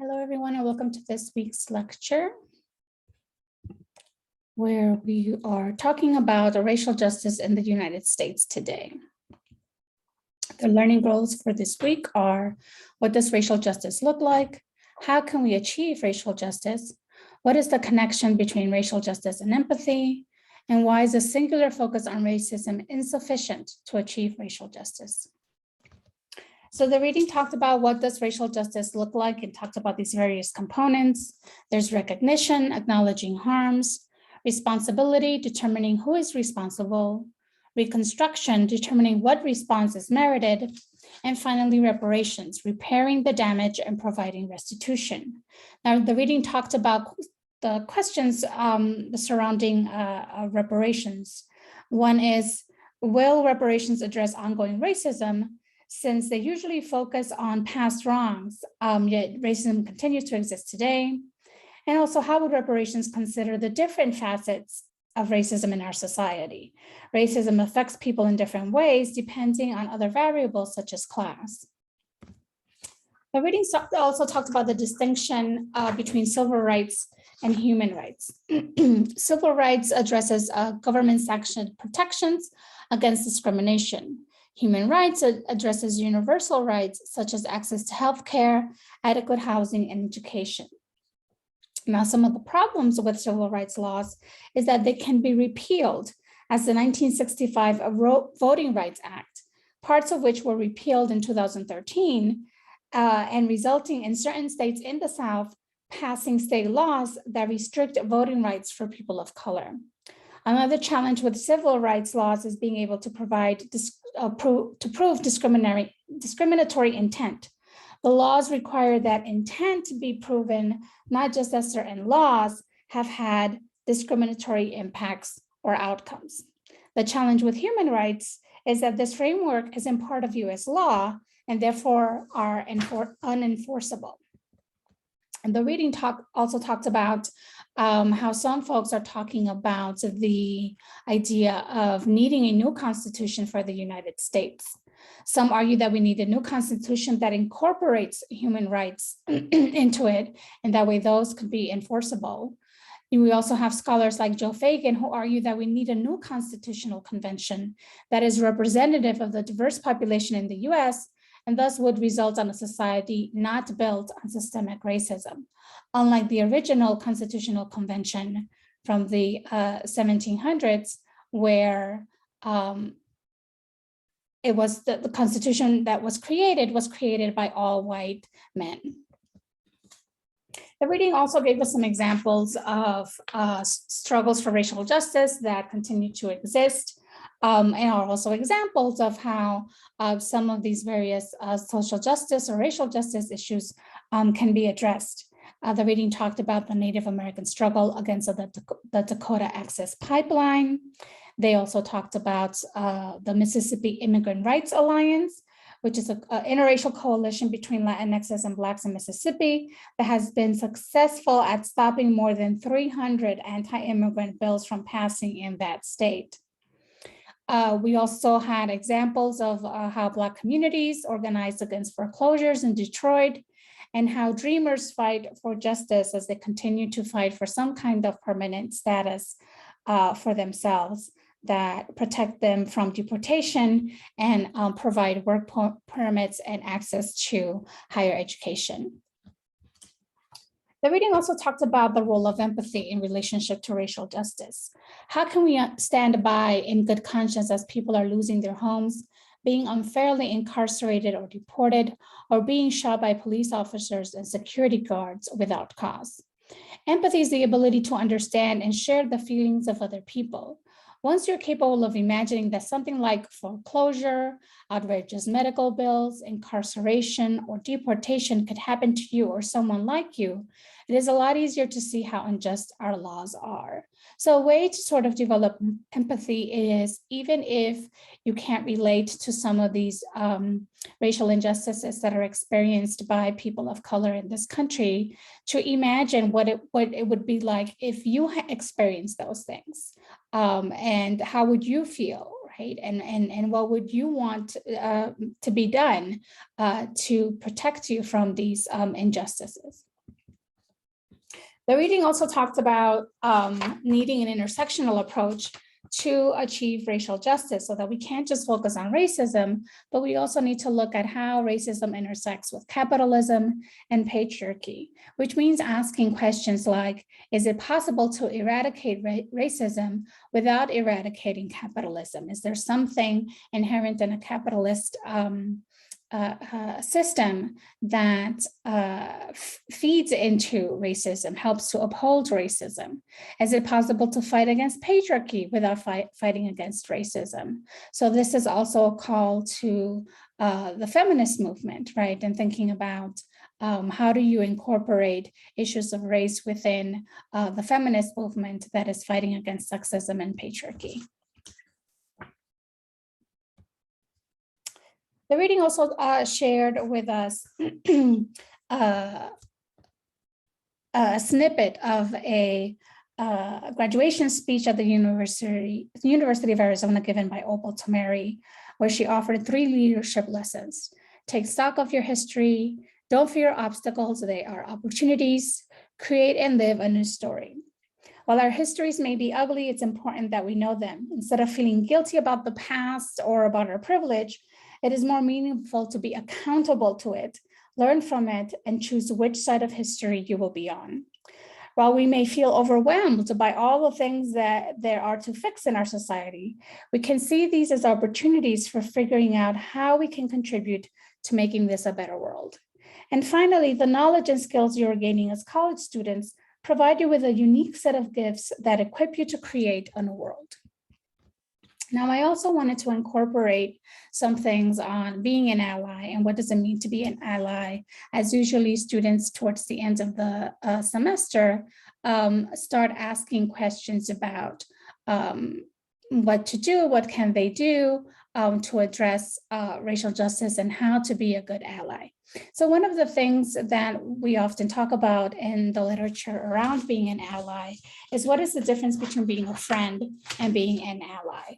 Hello, everyone, and welcome to this week's lecture, where we are talking about racial justice in the United States today. The learning goals for this week are: what does racial justice look like? How can we achieve racial justice? What is the connection between racial justice and empathy? And why is a singular focus on racism insufficient to achieve racial justice? So the reading talked about what does racial justice look like and talked about these various components. There's recognition, acknowledging harms, responsibility, determining who is responsible, reconstruction, determining what response is merited, and finally reparations, repairing the damage and providing restitution. Now the reading talked about the questions surrounding reparations. One is, will reparations address ongoing racism? Since they usually focus on past wrongs, yet racism continues to exist today. And also, how would reparations consider the different facets of racism in our society? Racism affects people in different ways, depending on other variables such as class. The reading also talked about the distinction between civil rights and human rights. Civil rights addresses government-sanctioned protections against discrimination. Human rights addresses universal rights such as access to healthcare, adequate housing, and education. Now, some of the problems with civil rights laws is that they can be repealed, as the 1965 Voting Rights Act, parts of which were repealed in 2013, and resulting in certain states in the South passing state laws that restrict voting rights for people of color. Another challenge with civil rights laws is being able to prove discriminatory intent. The laws require that intent to be proven, not just that certain laws have had discriminatory impacts or outcomes. The challenge with human rights is that this framework isn't part of US law and therefore are unenforceable. And the reading also talked about how some folks are talking about the idea of needing a new constitution for the United States. Some argue that we need a new constitution that incorporates human rights into it, and that way those could be enforceable. And we also have scholars like Joe Fagan who argue that we need a new constitutional convention that is representative of the diverse population in the US, and thus would result in a society not built on systemic racism. Unlike the original constitutional convention from the 1700s, where it was the constitution that was created by all white men. The reading also gave us some examples of struggles for racial justice that continue to exist, and are also examples of how some of these various social justice or racial justice issues can be addressed. The reading talked about the Native American struggle against the Dakota Access Pipeline. They also talked about the Mississippi Immigrant Rights Alliance, which is an interracial coalition between Latinxes and Blacks in Mississippi that has been successful at stopping more than 300 anti-immigrant bills from passing in that state. We also had examples of how Black communities organized against foreclosures in Detroit, and how Dreamers fight for justice as they continue to fight for some kind of permanent status for themselves that protect them from deportation and provide work permits and access to higher education. The reading also talked about the role of empathy in relationship to racial justice. How can we stand by in good conscience as people are losing their homes, being unfairly incarcerated or deported, or being shot by police officers and security guards without cause? Empathy is the ability to understand and share the feelings of other people. Once you're capable of imagining that something like foreclosure, outrageous medical bills, incarceration, or deportation could happen to you or someone like you, it is a lot easier to see how unjust our laws are. So a way to sort of develop empathy is, even if you can't relate to some of these racial injustices that are experienced by people of color in this country, to imagine what it would be like if you experienced those things. And how would you feel, right? And what would you want to be done to protect you from these injustices? The reading also talked about needing an intersectional approach to achieve racial justice, so that we can't just focus on racism, but we also need to look at how racism intersects with capitalism and patriarchy, which means asking questions like, is it possible to eradicate racism without eradicating capitalism? Is there something inherent in a capitalist system that feeds into racism, helps to uphold racism? Is it possible to fight against patriarchy without fighting against racism? So this is also a call to the feminist movement, right? And thinking about how do you incorporate issues of race within the feminist movement that is fighting against sexism and patriarchy. The reading also shared with us a snippet of a graduation speech at the University of Arizona given by Opal Tomeri, where she offered 3 leadership lessons. Take stock of your history, don't fear obstacles, they are opportunities, create and live a new story. While our histories may be ugly, it's important that we know them. Instead of feeling guilty about the past or about our privilege, it is more meaningful to be accountable to it, learn from it, and choose which side of history you will be on. While we may feel overwhelmed by all the things that there are to fix in our society, we can see these as opportunities for figuring out how we can contribute to making this a better world. And finally, the knowledge and skills you're gaining as college students provide you with a unique set of gifts that equip you to create a new world. Now, I also wanted to incorporate some things on being an ally and what does it mean to be an ally, as usually students towards the end of the semester start asking questions about what to do, what can they do to address racial justice and how to be a good ally. So one of the things that we often talk about in the literature around being an ally is what is the difference between being a friend and being an ally.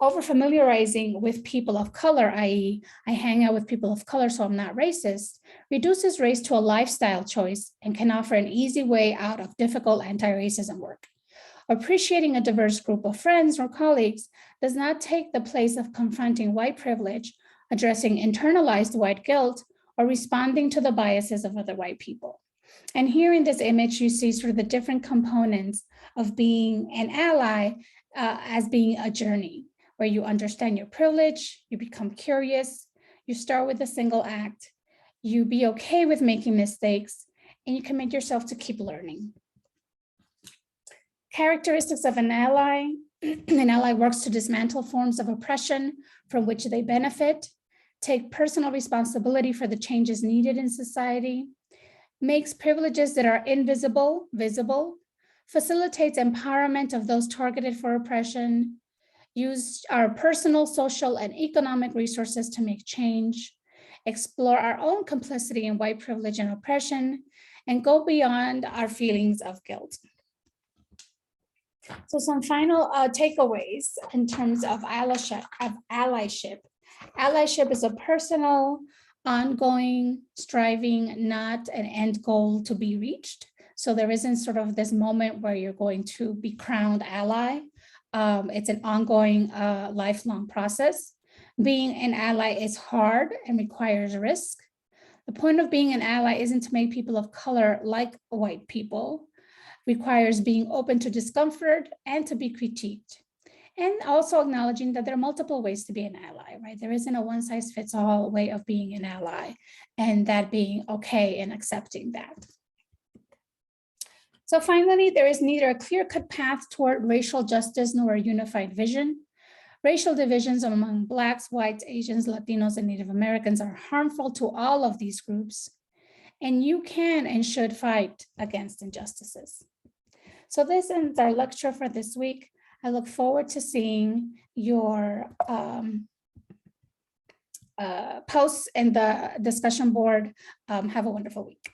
Over familiarizing with people of color, i.e. I hang out with people of color so I'm not racist, reduces race to a lifestyle choice and can offer an easy way out of difficult anti-racism work. Appreciating a diverse group of friends or colleagues does not take the place of confronting white privilege, addressing internalized white guilt, or responding to the biases of other white people. And here in this image, you see sort of the different components of being an ally as being a journey, where you understand your privilege, you become curious, you start with a single act, you be okay with making mistakes, and you commit yourself to keep learning. Characteristics of an ally. An ally works to dismantle forms of oppression from which they benefit, take personal responsibility for the changes needed in society, makes privileges that are invisible visible, facilitates empowerment of those targeted for oppression, use our personal, social, and economic resources to make change, explore our own complicity in white privilege and oppression, and go beyond our feelings of guilt. So some final takeaways in terms of allyship. Allyship is a personal, ongoing striving, not an end goal to be reached. So there isn't sort of this moment where you're going to be crowned ally. It's an ongoing, lifelong process. Being an ally is hard and requires risk. The point of being an ally isn't to make people of color like white people. Requires being open to discomfort and to be critiqued. And also acknowledging that there are multiple ways to be an ally, right? There isn't a one size fits all way of being an ally, and that being okay and accepting that. So finally, there is neither a clear-cut path toward racial justice nor a unified vision. Racial divisions among Blacks, whites, Asians, Latinos, and Native Americans are harmful to all of these groups, and you can and should fight against injustices. So this ends our lecture for this week. I look forward to seeing your posts in the discussion board. Have a wonderful week.